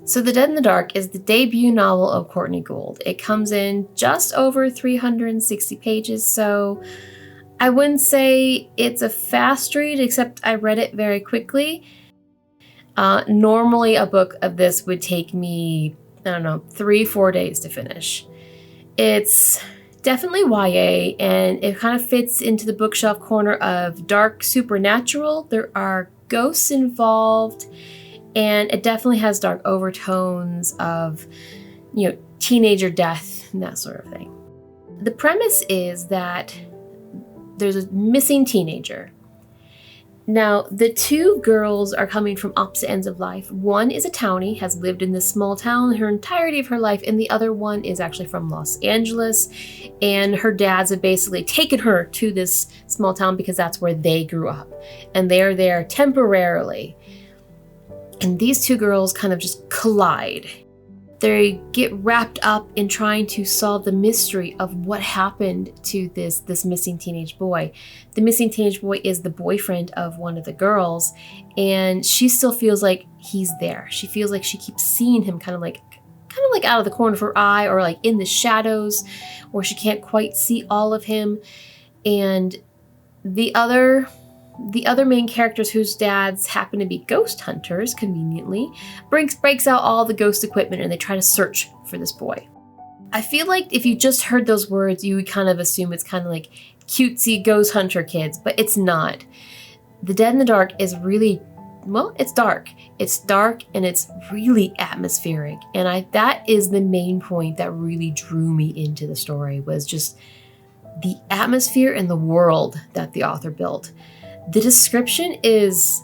So The Dead in the Dark is the debut novel of Courtney Gould. It comes in just over 360 pages, so I wouldn't say it's a fast read, except I read it very quickly. Normally a book of this would take me, 3-4 days to finish. It's definitely YA, and it kind of fits into the bookshelf corner of dark supernatural. There are ghosts involved, and it definitely has dark overtones of, teenager death and that sort of thing. The premise is that there's a missing teenager. Now, the two girls are coming from opposite ends of life. One is a townie, has lived in this small town her entirety of her life, and the other one is actually from Los Angeles, and her dads have basically taken her to this small town because that's where they grew up, and they're there temporarily. And these two girls kind of just collide. They get wrapped up in trying to solve the mystery of what happened to this missing teenage boy. The missing teenage boy is the boyfriend of one of the girls, and she still feels like he's there. She feels like she keeps seeing him kind of like out of the corner of her eye, or like in the shadows, where she can't quite see all of him. And the other main characters, whose dads happen to be ghost hunters, conveniently, breaks out all the ghost equipment, and they try to search for this boy. I feel like if you just heard those words, you would kind of assume it's kind of like cutesy ghost hunter kids, but it's not. The Dead in the Dark is really, it's dark. It's dark, and it's really atmospheric. And that is the main point that really drew me into the story, was just the atmosphere and the world that the author built. The description is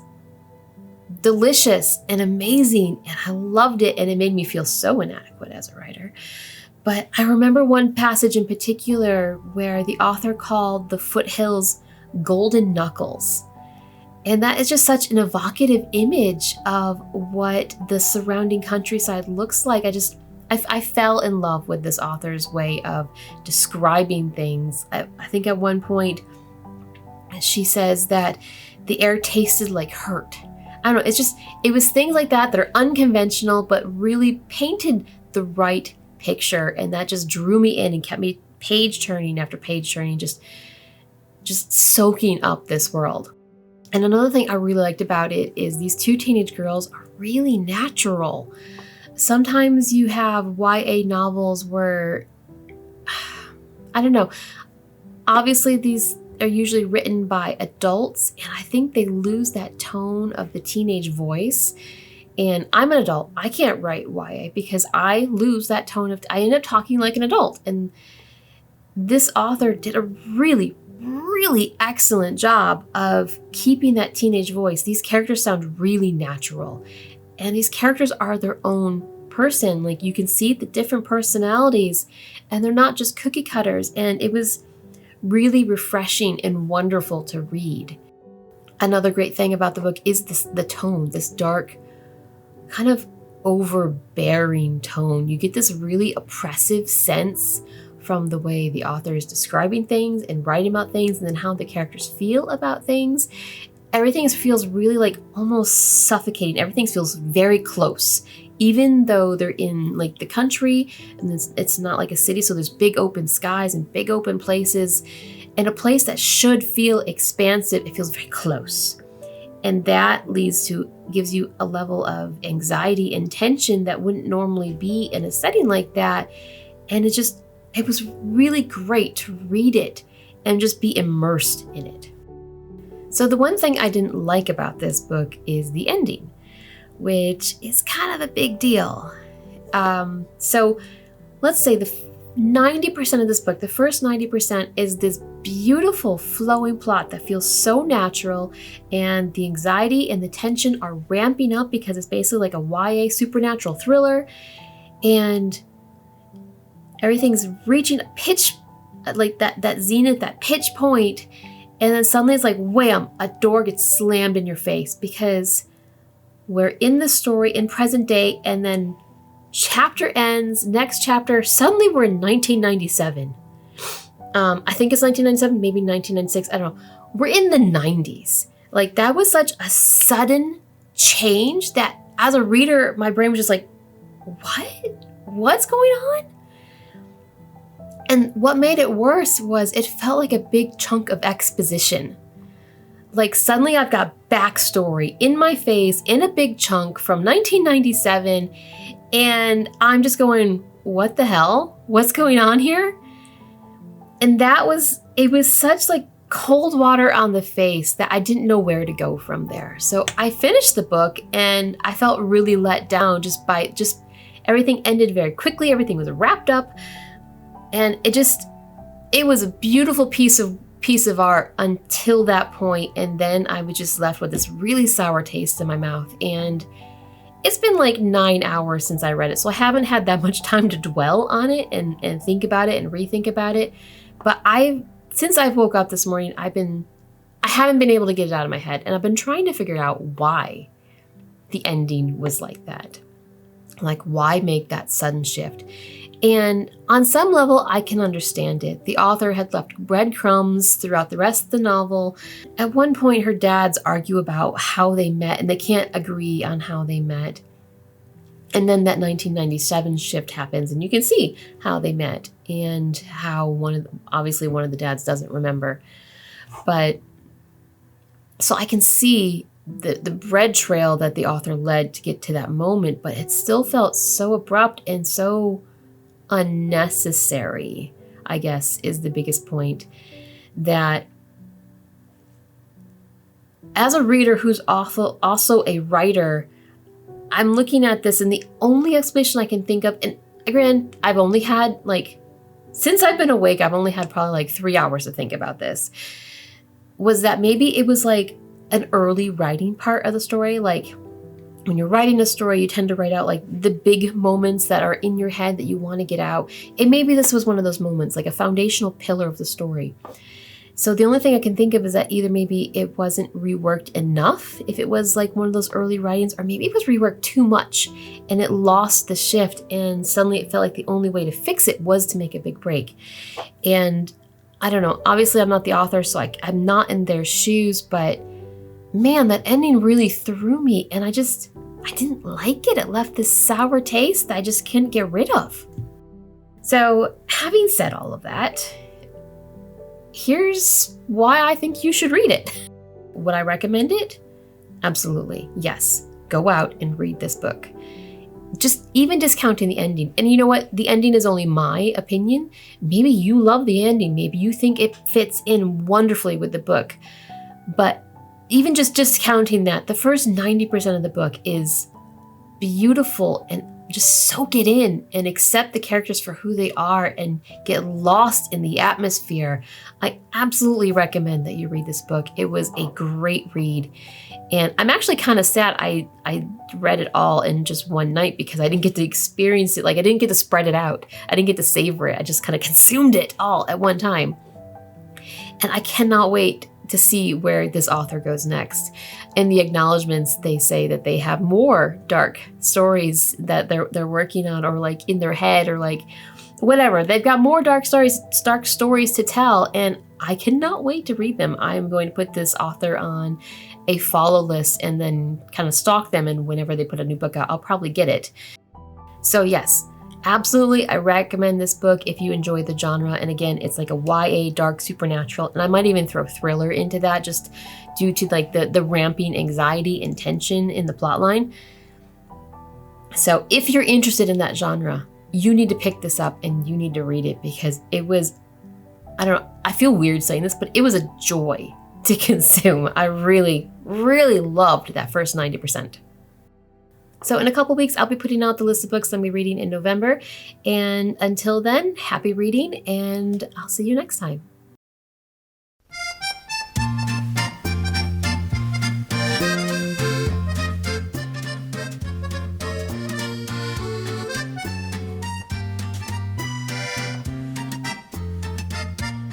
delicious and amazing, and I loved it, and it made me feel so inadequate as a writer. But I remember one passage in particular where the author called the foothills golden knuckles. And that is just such an evocative image of what the surrounding countryside looks like. I fell in love with this author's way of describing things. I think at one point, she says that the air tasted like hurt. I don't know, it was things like that are unconventional, but really painted the right picture, and that just drew me in and kept me page turning after page turning, just soaking up this world. And another thing I really liked about it is these two teenage girls are really natural. Sometimes you have YA novels where, I don't know, obviously these are usually written by adults, and I think they lose that tone of the teenage voice. And I'm an adult. I can't write YA because I lose that tone I end up talking like an adult. And this author did a really, really excellent job of keeping that teenage voice. These characters sound really natural, and these characters are their own person. Like, you can see the different personalities, and they're not just cookie cutters. And it was really refreshing and wonderful to read. Another great thing about the book is the tone, this dark, kind of overbearing tone. You get this really oppressive sense from the way the author is describing things and writing about things, and then how the characters feel about things. Everything feels really like almost suffocating. Everything feels very close, even though they're in like the country, and it's not like a city, so there's big open skies and big open places, and a place that should feel expansive, it feels very close. And that gives you a level of anxiety and tension that wouldn't normally be in a setting like that. And it was really great to read it and just be immersed in it. So the one thing I didn't like about this book is the ending, which is kind of a big deal. So let's say the 90% of this book, the first 90% is this beautiful flowing plot that feels so natural, and the anxiety and the tension are ramping up because it's basically like a YA supernatural thriller, and everything's reaching a pitch, like that zenith, that pitch point, and then suddenly it's like wham, a door gets slammed in your face because we're in the story in present day, and then chapter ends, next chapter, suddenly we're in 1997. I think it's 1997, maybe 1996, I don't know. We're in the 90s. Like, that was such a sudden change that as a reader, my brain was just like, What's going on? And what made it worse was it felt like a big chunk of exposition. Like suddenly I've got backstory in my face in a big chunk from 1997, and I'm just going, what the hell? What's going on here? And it was such like cold water on the face that I didn't know where to go from there. So I finished the book and I felt really let down just everything ended very quickly. Everything was wrapped up, and it was a beautiful piece of art until that point. And then I was just left with this really sour taste in my mouth. And it's been like 9 hours since I read it, so I haven't had that much time to dwell on it and think about it and rethink about it. But since I woke up this morning, I haven't been able to get it out of my head, and I've been trying to figure out why the ending was like that. Like, why make that sudden shift? And on some level, I can understand it. The author had left breadcrumbs throughout the rest of the novel. At one point, her dads argue about how they met, and they can't agree on how they met. And then that 1997 shift happens, and you can see how they met and how obviously one of the dads doesn't remember. But so I can see the bread trail that the author led to get to that moment, but it still felt so abrupt and so unnecessary, I guess, is the biggest point. That as a reader who's also a writer, I'm looking at this, and the only explanation I can think of, and again, I've only had since I've been awake, I've only had probably 3 hours to think about this, was that maybe it was like an early writing part of the story. Like when you're writing a story, you tend to write out the big moments that are in your head that you want to get out. And maybe this was one of those moments, like a foundational pillar of the story. So the only thing I can think of is that either maybe it wasn't reworked enough, if it was like one of those early writings, or maybe it was reworked too much and it lost the shift, and suddenly it felt like the only way to fix it was to make a big break. And I don't know, obviously I'm not the author, so I'm not in their shoes, but man, that ending really threw me, and I didn't like it. It left this sour taste that I just couldn't get rid of. So having said all of that, here's why I think you should read it. Would I recommend it? Absolutely, yes. Go out and read this book. Just even discounting the ending. And you know what? The ending is only my opinion. Maybe you love the ending. Maybe you think it fits in wonderfully with the book. But even just discounting that, the first 90% of the book is beautiful, and just soak it in and accept the characters for who they are and get lost in the atmosphere. I absolutely recommend that you read this book. It was a great read. And I'm actually kind of sad I read it all in just one night, because I didn't get to experience it. I didn't get to spread it out. I didn't get to savor it. I just kind of consumed it all at one time. And I cannot wait to see where this author goes next. In the acknowledgments, they say that they have more dark stories that they're working on, or in their head, or whatever. They've got more dark stories to tell, and I cannot wait to read them. I'm going to put this author on a follow list and then kind of stalk them, and whenever they put a new book out, I'll probably get it. So yes, absolutely, I recommend this book if you enjoy the genre. And again, it's like a YA dark supernatural, and I might even throw thriller into that, just due to the ramping anxiety and tension in the plotline. So if you're interested in that genre, you need to pick this up and you need to read it, because it was, I don't know, I feel weird saying this, but it was a joy to consume. I really, really loved that first 90%. So in a couple weeks, I'll be putting out the list of books I'll be reading in November. And until then, happy reading, and I'll see you next time.